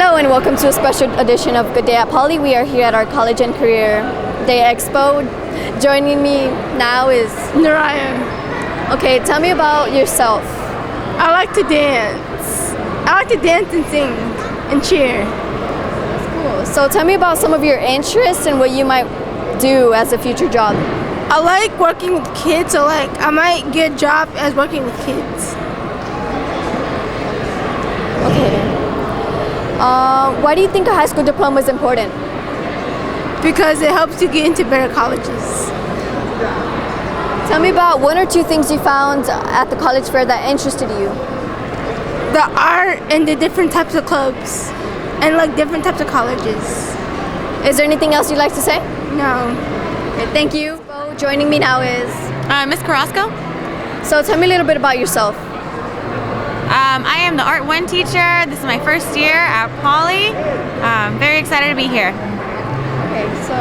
Hello and welcome to a special edition of Good Day at Poly. We are here at our College and Career Day Expo. Joining me now is Naraya. Okay, tell me about yourself. I like to dance. I like to dance and sing and cheer. Cool. So tell me about some of your interests and what you might do as a future job. I like working with kids, so I might get a job as working with kids. Okay. Why do you think a high school diploma is important? Because it helps you get into better colleges. Tell me about one or two things you found at the college fair that interested you. The art and the different types of clubs and different types of colleges. Is there anything else you'd like to say? No. Okay, thank you. So joining me now is Miss Carrasco. So tell me a little bit about yourself. I am the Art 1 teacher. This is my first year at Poly. Very excited to be here. Okay, so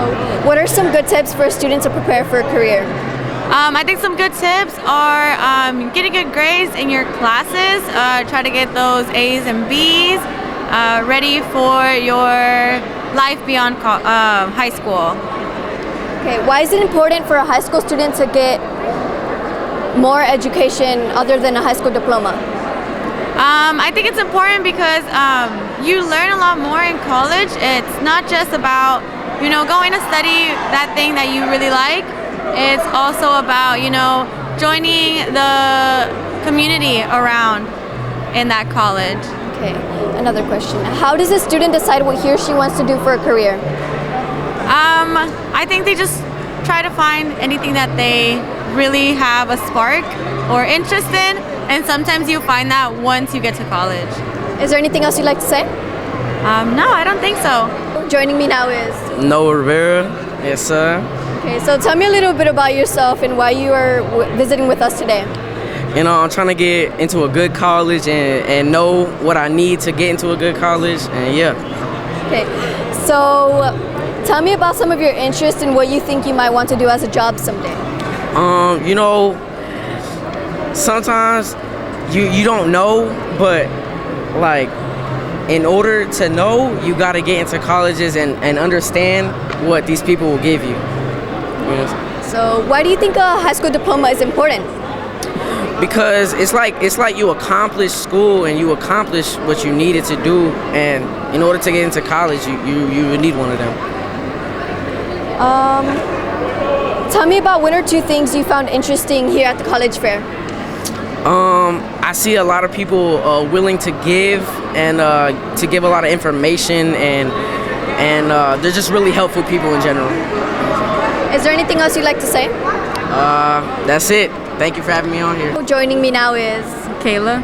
what are some good tips for a student to prepare for a career? I think some good tips are getting good grades in your classes. Try to get those A's and B's ready for your life beyond high school. Okay, why is it important for a high school student to get more education other than a high school diploma? I think it's important because you learn a lot more in college. It's not just about, going to study that thing that you really like. It's also about, joining the community around in that college. Okay, another question. How does a student decide what he or she wants to do for a career? I think they just try to find anything that they really have a spark or interest in, and sometimes you find that once you get to college. Is there anything else you'd like to say? No, I don't think so. Joining me now is Noah Rivera. Yes, sir. Okay, so tell me a little bit about yourself and why you are visiting with us today. I'm trying to get into a good college and know what I need to get into a good college, and yeah. Okay, so tell me about some of your interests and what you think you might want to do as a job someday. Sometimes you don't know, but in order to know, you got to get into colleges and understand what these people will give you. So why do you think a high school diploma is important? Because it's like you accomplish school and you accomplish what you needed to do, and in order to get into college, you would need one of them. Tell me about one or two things you found interesting here at the college fair. I see a lot of people willing to give and to give a lot of information, and they're just really helpful people in general. Is there anything else you'd like to say? That's it. Thank you for having me on here. Joining me now is Kayla.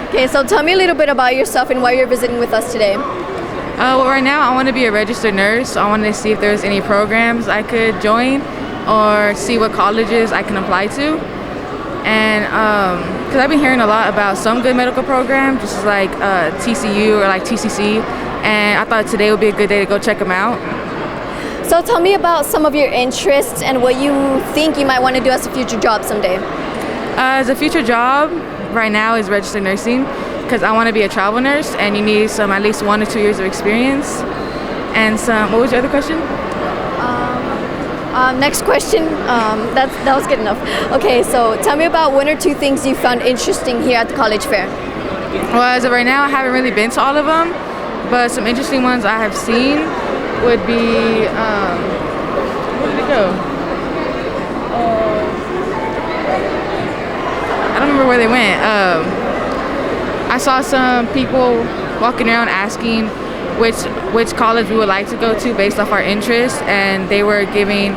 Okay, so tell me a little bit about yourself and why you're visiting with us today. Well, right now I want to be a registered nurse. So I wanted to see if there's any programs I could join or see what colleges I can apply to. And because I've been hearing a lot about some good medical programs, just like TCU or TCC, and I thought today would be a good day to go check them out. So tell me about some of your interests and what you think you might want to do as a future job someday. As a future job, right now is registered nursing, because I want to be a travel nurse, and you need at least 1 or 2 years of experience. And what was your other question? Next question. That was good enough. Okay, so tell me about one or two things you found interesting here at the college fair. Well, as of right now, I haven't really been to all of them, but some interesting ones I have seen would be, where did it go? I don't remember where they went. I saw some people walking around asking which college we would like to go to based off our interests, and they were giving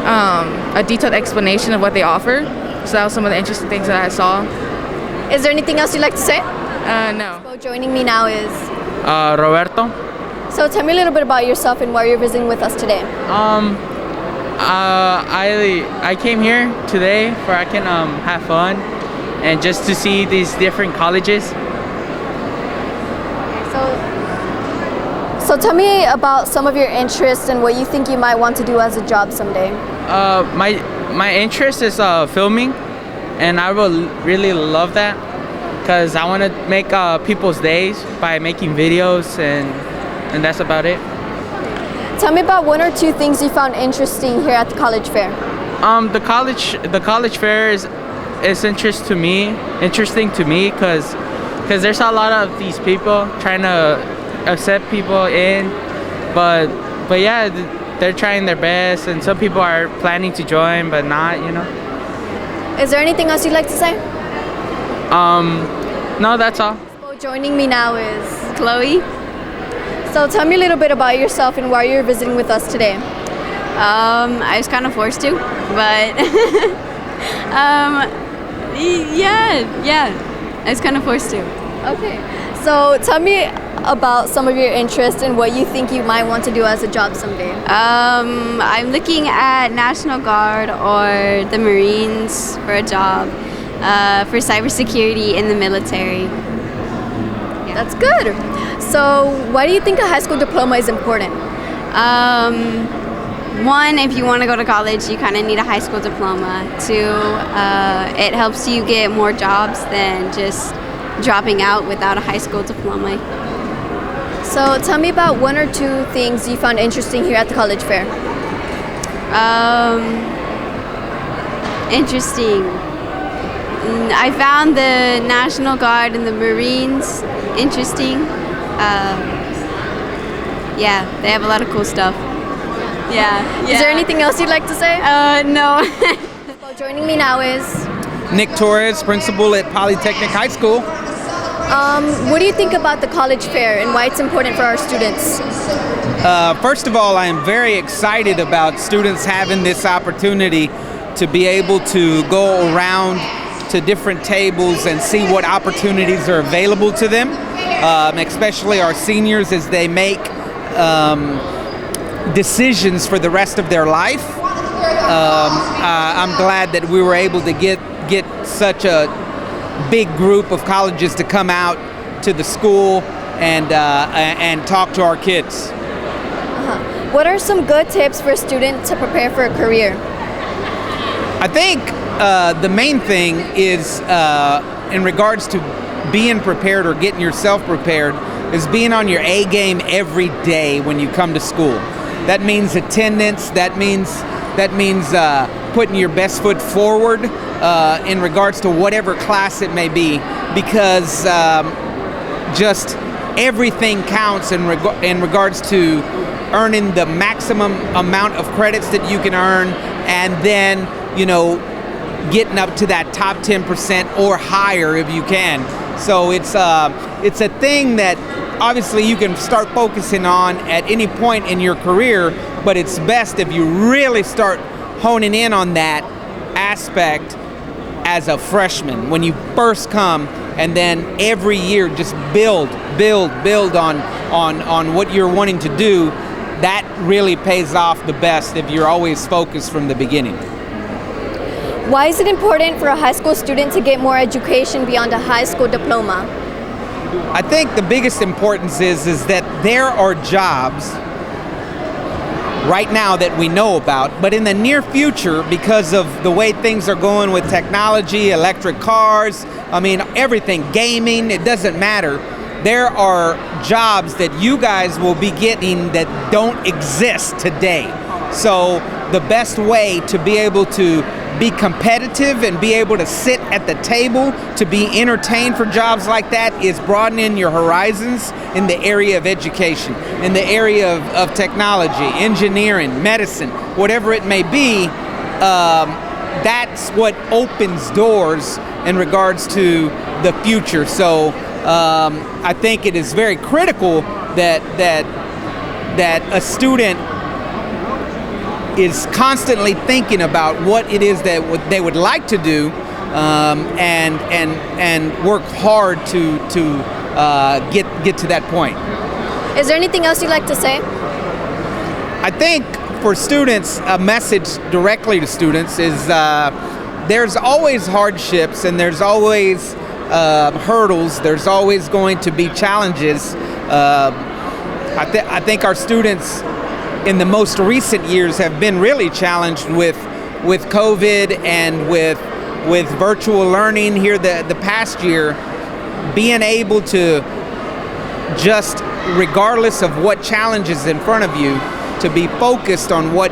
a detailed explanation of what they offer. So that was some of the interesting things that I saw. Is there anything else you'd like to say? No. So joining me now is Roberto. So tell me a little bit about yourself and why you're visiting with us today. I came here today for I can have fun and just to see these different colleges. So tell me about some of your interests and what you think you might want to do as a job someday. My interest is filming, and I will really love that because I want to make people's days by making videos, and that's about it. Tell me about one or two things you found interesting here at the college fair. The college fair is interesting to me because there's a lot of these people trying to accept people in, but yeah, they're trying their best, and some people are planning to join but not, you know. Is there anything else you'd like to say? No, that's all. So joining me now is Chloe. So tell me a little bit about yourself and why you're visiting with us today. I was kind of forced to, but yeah, I was kind of forced to. Okay. So tell me about some of your interests and what you think you might want to do as a job someday. I'm looking at National Guard or the Marines for a job, for cybersecurity in the military. That's good. So why do you think a high school diploma is important? One, if you want to go to college, you kind of need a high school diploma. Two, it helps you get more jobs than just dropping out without a high school diploma. So tell me about one or two things you found interesting here at the college fair. Interesting. I found the National Guard and the Marines interesting. Yeah, they have a lot of cool stuff. Yeah. Is there anything else you'd like to say? No. So joining me now is... Nick Torres, principal at Polytechnic High School. What do you think about the college fair and why it's important for our students? First of all, I am very excited about students having this opportunity to be able to go around to different tables and see what opportunities are available to them, especially our seniors as they make decisions for the rest of their life. I'm glad that we were able to get such a big group of colleges to come out to the school and talk to our kids. What are some good tips for a student to prepare for a career? I think the main thing is in regards to being prepared or getting yourself prepared is being on your A game every day when you come to school. That means attendance, that means putting your best foot forward in regards to whatever class it may be, because just everything counts in regards to earning the maximum amount of credits that you can earn, and then, you know, getting up to that top 10% or higher if you can. So it's a thing that obviously you can start focusing on at any point in your career, but it's best if you really start honing in on that aspect as a freshman when you first come, and then every year just build on what you're wanting to do. That really pays off the best if you're always focused from the beginning. Why is it important for a high school student to get more education beyond a high school diploma? I think the biggest importance is that there are jobs right now that we know about, but in the near future, because of the way things are going with technology, electric cars, I mean, everything, gaming, it doesn't matter. There are jobs that you guys will be getting that don't exist today. So the best way to be able to be competitive and be able to sit at the table to be entertained for jobs like that is broadening your horizons in the area of education, in the area of technology, engineering, medicine, whatever it may be. That's what opens doors in regards to the future. So I think it is very critical that a student is constantly thinking about what it is that they would like to do, and work hard to get to that point. Is there anything else you'd like to say? I think for students, a message directly to students is there's always hardships and there's always hurdles. There's always going to be challenges. I think our students in the most recent years have been really challenged with COVID and with virtual learning here the past year. being able to just, regardless of what challenge is in front of you, to be focused on what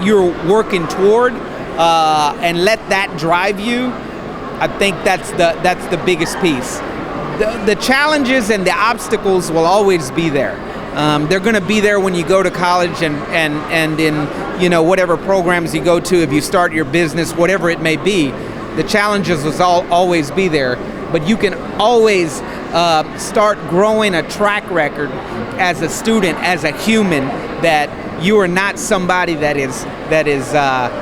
you're working toward, and let that drive you. I think that's the biggest piece. The challenges and the obstacles will always be there. They're going to be there when you go to college and in whatever programs you go to. If you start your business, whatever it may be, the challenges will always be there. But you can always start growing a track record as a student, as a human, that you are not somebody that is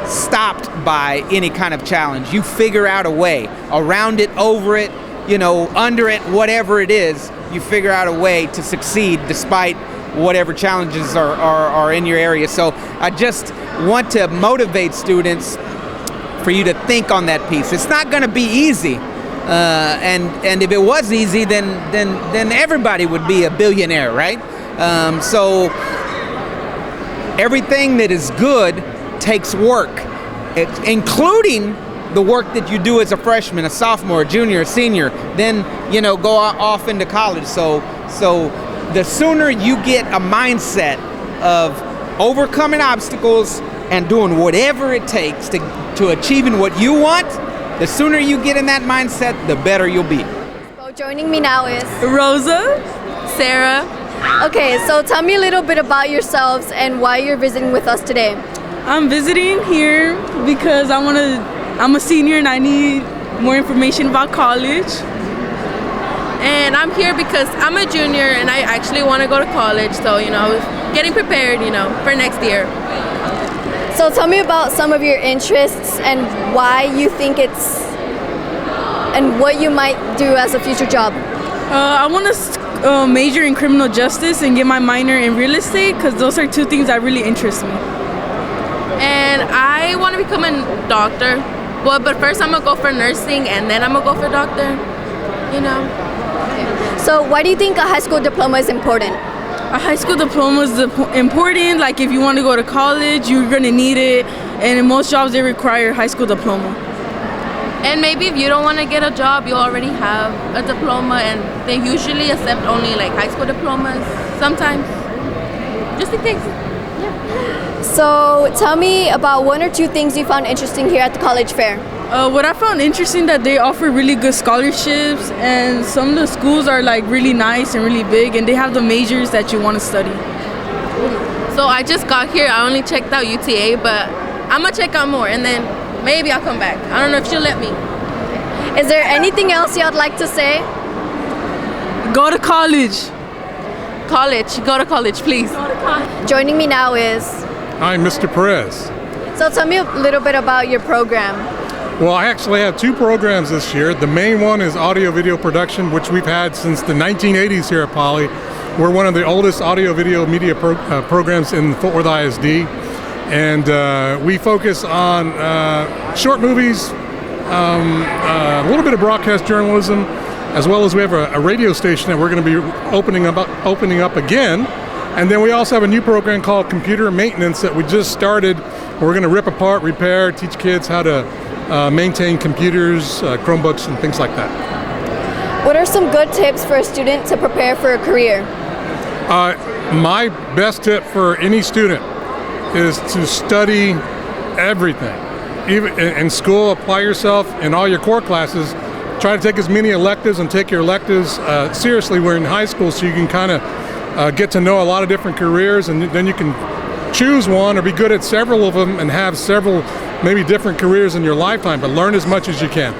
stopped by any kind of challenge. You figure out a way around it, over it, under it, whatever it is. You figure out a way to succeed despite whatever challenges are in your area. So I just want to motivate students for you to think on that piece. It's not going to be easy. And if it was easy, then everybody would be a billionaire, right? So everything that is good takes work, including the work that you do as a freshman, a sophomore, a junior, a senior, then go off into college. So the sooner you get a mindset of overcoming obstacles and doing whatever it takes to achieving what you want, the sooner you get in that mindset, the better you'll be. So joining me now is Rosa, Sarah. Okay, so tell me a little bit about yourselves and why you're visiting with us today. I'm visiting here because I'm a senior and I need more information about college. And I'm here because I'm a junior and I actually want to go to college. So, getting prepared, for next year. So tell me about some of your interests and why you think and what you might do as a future job. I want to major in criminal justice and get my minor in real estate because those are two things that really interest me. And I want to become a doctor. Well, but first I'm going to go for nursing and then I'm going to go for doctor, So why do you think a high school diploma is important? A high school diploma is important. Like if you want to go to college, you're going to need it. And in most jobs, they require a high school diploma. And maybe if you don't want to get a job, you already have a diploma, and they usually accept only like high school diplomas sometimes, just in case. So tell me about one or two things you found interesting here at the college fair. What I found interesting that they offer really good scholarships, and some of the schools are like really nice and really big, and they have the majors that you want to study. So I just got here. I only checked out UTA, but I'm gonna check out more, and then maybe I'll come back. I don't know if she'll let me. Is there anything else you'd like to say? Go to college. Go to college, please. Joining me now is... I'm Mr. Perez. So tell me a little bit about your program. Well, I actually have two programs this year. The main one is audio-video production, which we've had since the 1980s here at Poly. We're one of the oldest audio-video media programs in Fort Worth ISD. And we focus on short movies, a little bit of broadcast journalism, as well as we have a radio station that we're going to be opening up again. And then we also have a new program called Computer Maintenance that we just started. We're going to rip apart, repair, teach kids how to maintain computers, Chromebooks, and things like that. What are some good tips for a student to prepare for a career? My best tip for any student is to study everything. Even in school, apply yourself in all your core classes. Try to take as many electives and take your electives seriously. We're in high school, so you can kind of get to know a lot of different careers, and then you can choose one or be good at several of them and have several maybe different careers in your lifetime, but learn as much as you can.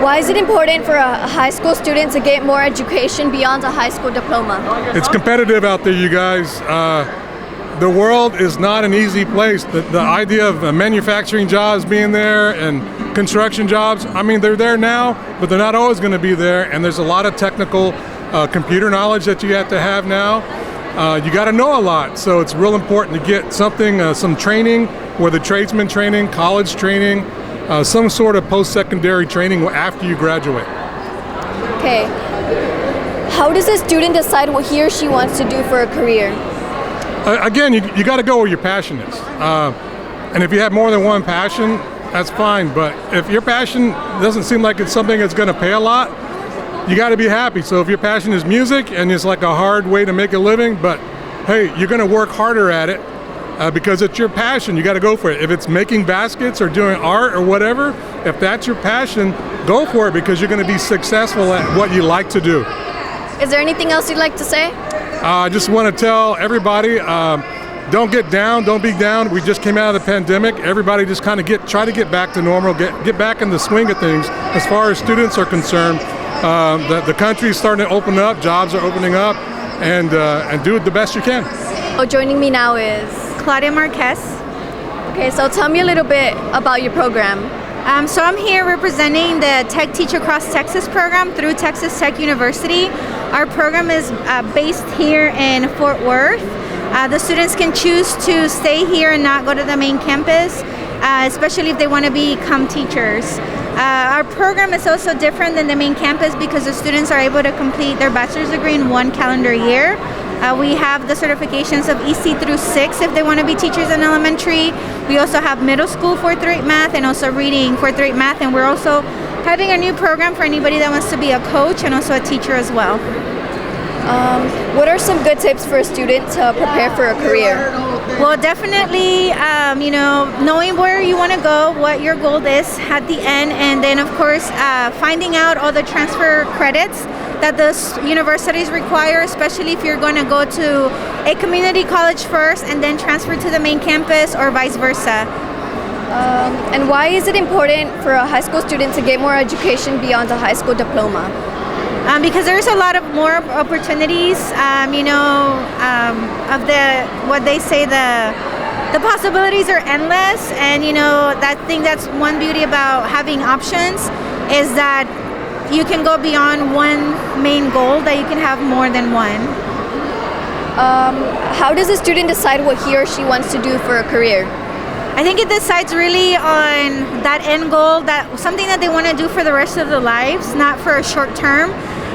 Why is it important for a high school student to get more education beyond a high school diploma? It's competitive out there, you guys. The world is not an easy place. The idea of manufacturing jobs being there and construction jobs, I mean, they're there now, but they're not always going to be there. And there's a lot of technical computer knowledge that you have to have now. You got to know a lot. So it's real important to get something, some training, whether tradesman training, college training, some sort of post-secondary training after you graduate. Okay. How does a student decide what he or she wants to do for a career? Again, you got to go where your passion is. And if you have more than one passion, that's fine. But if your passion doesn't seem like it's something that's going to pay a lot, you got to be happy. So if your passion is music and it's like a hard way to make a living, but hey, you're going to work harder at it because it's your passion. You got to go for it. If it's making baskets or doing art or whatever, if that's your passion, go for it because you're going to be successful at what you like to do. Is there anything else you'd like to say? I just want to tell everybody, don't get down, don't be down. We just came out of the pandemic. Everybody just kind of try to get back to normal, get back in the swing of things. As far as students are concerned, the country's starting to open up, jobs are opening up, and do it the best you can. Oh, joining me now is Claudia Marquez. Okay, so tell me a little bit about your program. So I'm here representing the Tech Teach Across Texas program through Texas Tech University. Our program is based here in Fort Worth. The students can choose to stay here and not go to the main campus, especially if they want to become teachers. Our program is also different than the main campus because the students are able to complete their bachelor's degree in 1 calendar year. We have the certifications of EC through 6 if they want to be teachers in elementary. We also have middle school 4th grade math and also reading 4th grade math, and we're also having a new program for anybody that wants to be a coach and also a teacher as well. What are some good tips for a student to prepare for a career? Well, definitely, knowing where you want to go, what your goal is at the end, and then of course finding out all the transfer credits that the universities require, especially if you're going to go to a community college first and then transfer to the main campus or vice versa. And why is it important for a high school student to get more education beyond a high school diploma? Because there's a lot of more opportunities, of what they say, the possibilities are endless, and that's one beauty about having options is that you can go beyond one main goal, that you can have more than one. How does a student decide what he or she wants to do for a career? I think it decides really on that end goal, that something that they want to do for the rest of their lives, not for a short term.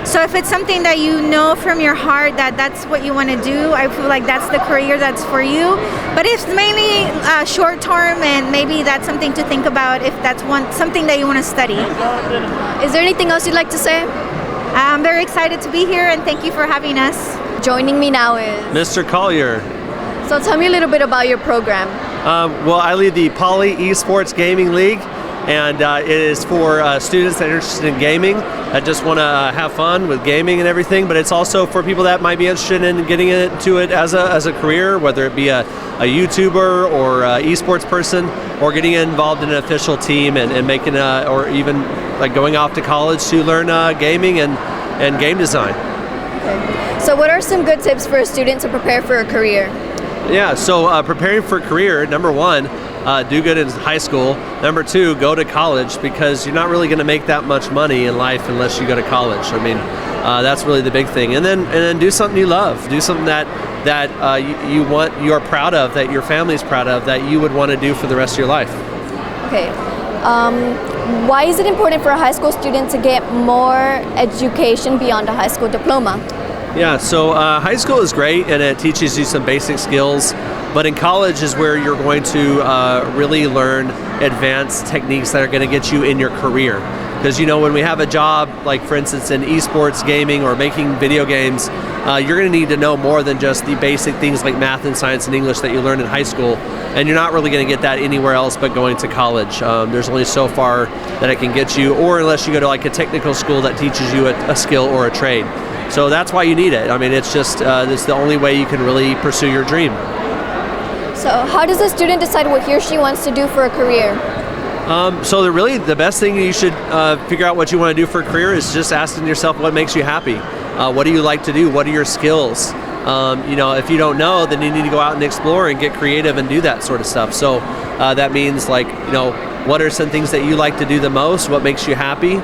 So if it's something that you know from your heart that that's what you want to do, I feel like that's the career that's for you. But it's mainly short term, and maybe that's something to think about if that's something that you want to study. Is there anything else you'd like to say? I'm very excited to be here, and thank you for having us. Joining me now is Mr. Collier. So tell me a little bit about your program. Well, I lead the Poly Esports Gaming League, and it is for students that are interested in gaming, that just want to have fun with gaming and everything, but it's also for people that might be interested in getting into it as a career, whether it be a YouTuber or a esports person, or getting involved in an official team and making or even like going off to college to learn gaming and game design. Okay. So what are some good tips for a student to prepare for a career? Yeah, so preparing for a career, number one, do good in high school. Number two, go to college, because you're not really going to make that much money in life unless you go to college. I mean, that's really the big thing. And then do something you love. Do something that you're proud of, that your family's proud of, that you would want to do for the rest of your life. Okay. Why is it important for a high school student to get more education beyond a high school diploma? Yeah, so high school is great and it teaches you some basic skills, but in college is where you're going to really learn advanced techniques that are going to get you in your career. Because when we have a job, like for instance in esports gaming or making video games, you're going to need to know more than just the basic things like math and science and English that you learn in high school, and you're not really going to get that anywhere else but going to college. There's only so far that it can get you, or unless you go to like a technical school that teaches you a skill or a trade. So that's why you need it. I mean, it's just it's the only way you can really pursue your dream. So how does a student decide what he or she wants to do for a career? So the best thing you should figure out what you want to do for a career is just asking yourself what makes you happy. What do you like to do? What are your skills? If you don't know, then you need to go out and explore and get creative and do that sort of stuff. So that means what are some things that you like to do the most? What makes you happy?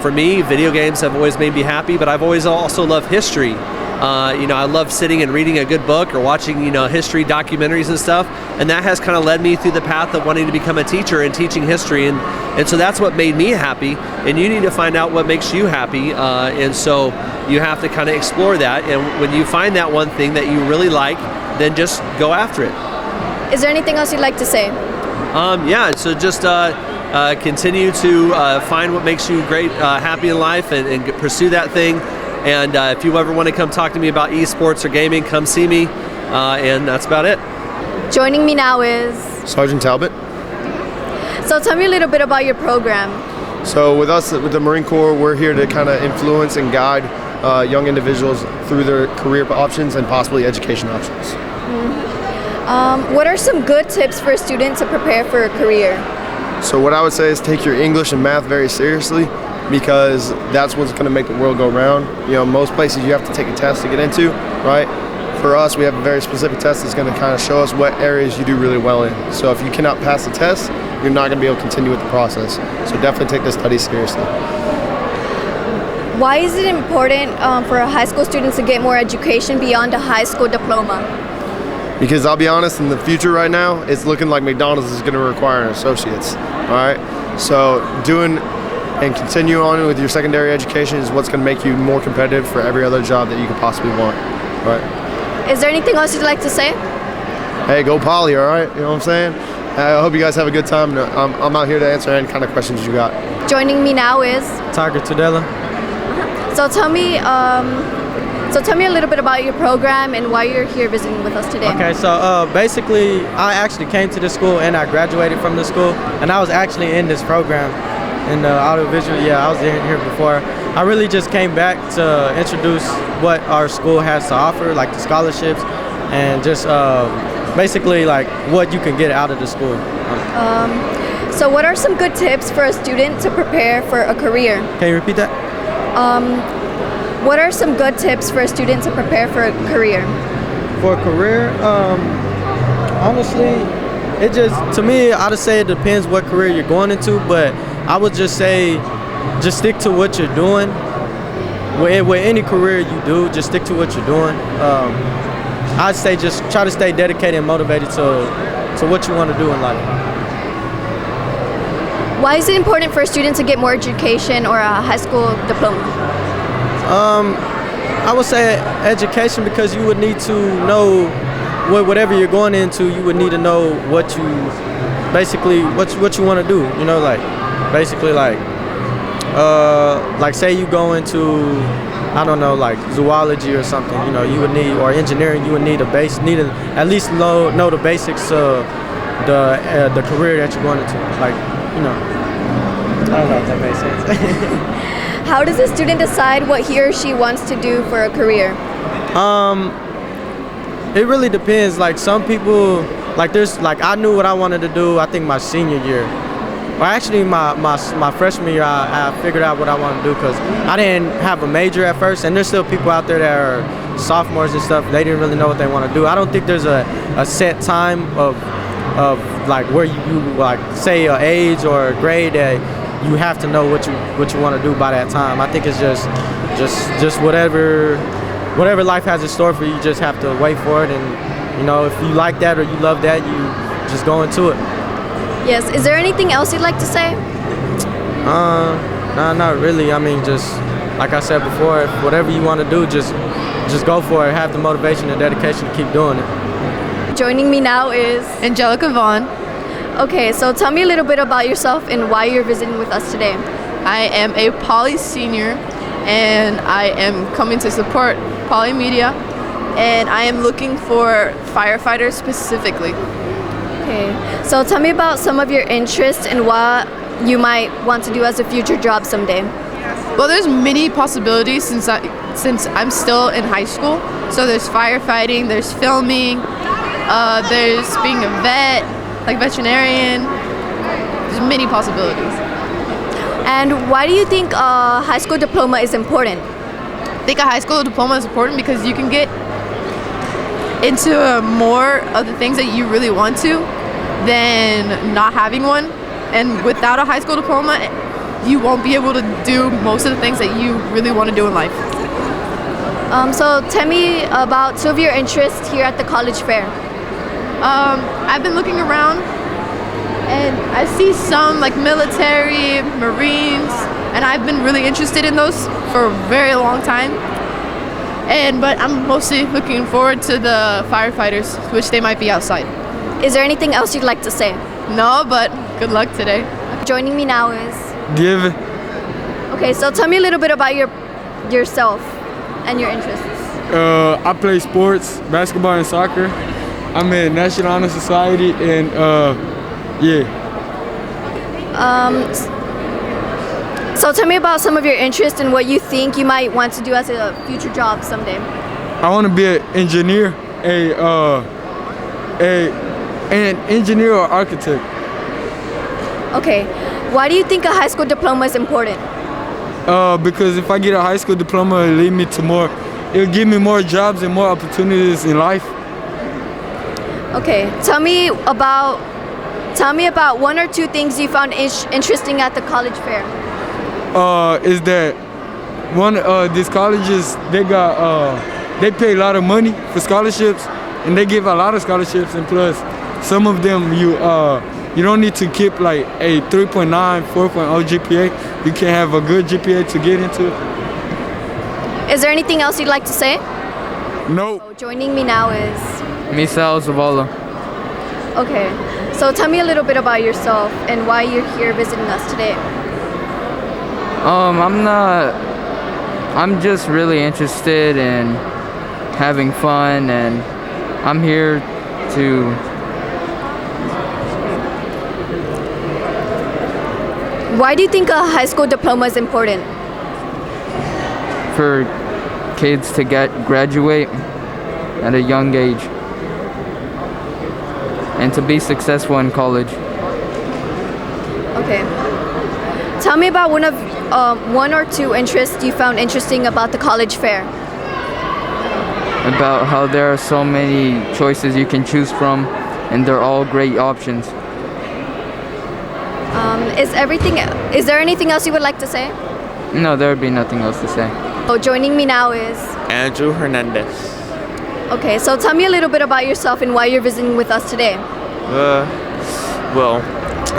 For me, video games have always made me happy, but I've always also loved history. I love sitting and reading a good book or watching, history documentaries and stuff, and that has kind of led me through the path of wanting to become a teacher and teaching history, and so that's what made me happy, and you need to find out what makes you happy, and so you have to kind of explore that, and when you find that one thing that you really like, then just go after it. Is there anything else you'd like to say? So just continue to find what makes you great, happy in life, and pursue that thing. And if you ever want to come talk to me about esports or gaming, come see me. And that's about it. Joining me now is Sergeant Talbot. So tell me a little bit about your program. So with us, with the Marine Corps, we're here to kind of influence and guide young individuals through their career options and possibly education options. What are some good tips for a student to prepare for a career? So what I would say is take your English and math very seriously, because that's what's going to make the world go round. You know, most places you have to take a test to get into, right? For us, we have a very specific test that's going to kind of show us what areas you do really well in. So if you cannot pass the test, you're not going to be able to continue with the process. So definitely take the study seriously. Why is it important for high school students to get more education beyond a high school diploma? Because I'll be honest, in the future right now, it's looking like McDonald's is going to require an associate's. All right, so doing and continue on with your secondary education is what's going to make you more competitive for every other job that you could possibly want. Right. Is there anything else you'd like to say? Hey, go Poly, all right? You know what I'm saying? I hope you guys have a good time. I'm out here to answer any kind of questions you got. Joining me now is Tiger Tudela. So tell me a little bit about your program and why you're here visiting with us today. Okay, so basically, I actually came to this school and I graduated from the school, and I was actually in this program in the audiovisual. Yeah, I was here before. I really just came back to introduce what our school has to offer, like the scholarships, and just basically like what you can get out of the school. So what are some good tips for a student to prepare for a career? Can you repeat that? What are some good tips for a student to prepare for a career? For a career, honestly, it just, to me, I'd say it depends what career you're going into, but I would just say, just stick to what you're doing. With any career you do, just stick to what you're doing. I'd say just try to stay dedicated and motivated to what you want to do in life. Why is it important for a student to get more education or a high school diploma? I would say education, because you would need to know whatever you're going into, you would need to know what you want to do. You know, like basically like say you go into, I don't know, like zoology or something. You know, you would need, or engineering, you would need at least know the basics of the career that you're going into. Like, you know, I don't know if that makes sense. How does a student decide what he or she wants to do for a career? It really depends. Like some people, I knew what I wanted to do, I think my senior year. Or actually my freshman year, I figured out what I wanted to do, because I didn't have a major at first, and there's still people out there that are sophomores and stuff, they didn't really know what they want to do. I don't think there's a set time of like where you like say an age or a grade that you have to know what you want to do by that time. I think it's just whatever life has in store for you, you just have to wait for it, and you know, if you like that or you love that, you just go into it. Yes. Is there anything else you'd like to say? No, not really. I mean, just like I said before, if whatever you want to do, just go for it. Have the motivation and dedication to keep doing it. Joining me now is Angelica Vaughn. Okay, so tell me a little bit about yourself and why you're visiting with us today. I am a Poly senior, and I am coming to support Poly Media, and I am looking for firefighters specifically. Okay, so tell me about some of your interests and what you might want to do as a future job someday. Well, there's many possibilities since I'm still in high school. So there's firefighting, there's filming, there's being a vet, like veterinarian. There's many possibilities. And why do you think a high school diploma is important? I think a high school diploma is important because you can get into more of the things that you really want to than not having one. And without a high school diploma, you won't be able to do most of the things that you really want to do in life. So tell me about two of your interests here at the college fair. I've been looking around and I see some like military, Marines, and I've been really interested in those for a very long time. But I'm mostly looking forward to the firefighters, which they might be outside. Is there anything else you'd like to say? No, but good luck today. Joining me now is. Diego. Okay, so tell me a little bit about yourself and your interests. I play sports, basketball and soccer. I'm in National Honor Society and yeah. So tell me about some of your interests and what you think you might want to do as a future job someday. I want to be an engineer, an engineer or architect. Okay, why do you think a high school diploma is important? Because if I get a high school diploma, it'll lead me to more. It'll give me more jobs and more opportunities in life. Okay, tell me about one or two things you found interesting at the college fair. Is that one these colleges they pay a lot of money for scholarships and they give a lot of scholarships, and plus some of them you don't need to keep like a 3.9, 4.0 GPA. You can have a good GPA to get into it. Is there anything else you'd like to say? No. So joining me now is. Misael Zavala. Okay, so tell me a little bit about yourself and why you're here visiting us today. I'm just really interested in having fun, and I'm here to Why do you think a high school diploma is important? for kids to graduate at a young age and to be successful in college. Okay. Tell me about one or two interests you found interesting about the college fair. About how there are so many choices you can choose from, and they're all great options. Is there anything else you would like to say? No, there would be nothing else to say. Oh, joining me now is. Andrew Hernandez. Okay, so tell me a little bit about yourself and why you're visiting with us today. Well,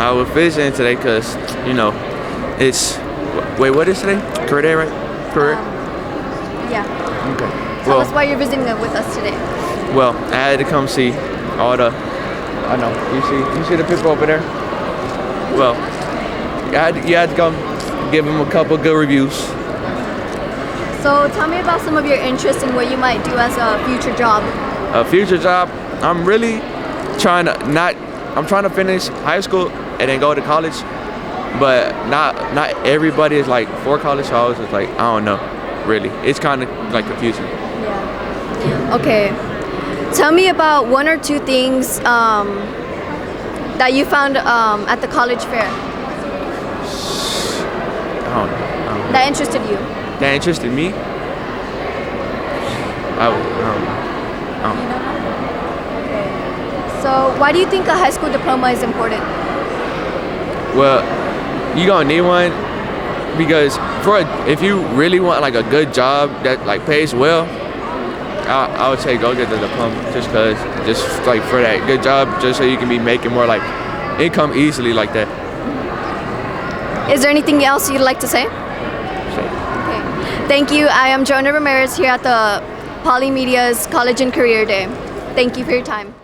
I was visiting today because, it's, what is today? Career day, right? Career? Yeah. Okay. Tell us why you're visiting with us today. Well, I had to come see all the, I know, you see the people over there? Well, you had to come give them a couple good reviews. So tell me about some of your interests and what you might do as a future job. A future job, I'm really trying to finish high school and then go to college, but not everybody is like for college, so I was just like, I don't know, really. It's kind of like confusing. Yeah. Okay. Tell me about one or two things that you found at the college fair. I don't know. That interested you. That interested me? I don't know. Okay. So why do you think a high school diploma is important? Well, you gonna need one because if you really want like a good job that like pays well, I would say go get the diploma just like for that good job, just so you can be making more like income easily like that. Is there anything else you'd like to say? Thank you. I am Joanna Ramirez here at the Poly Media's College and Career Day. Thank you for your time.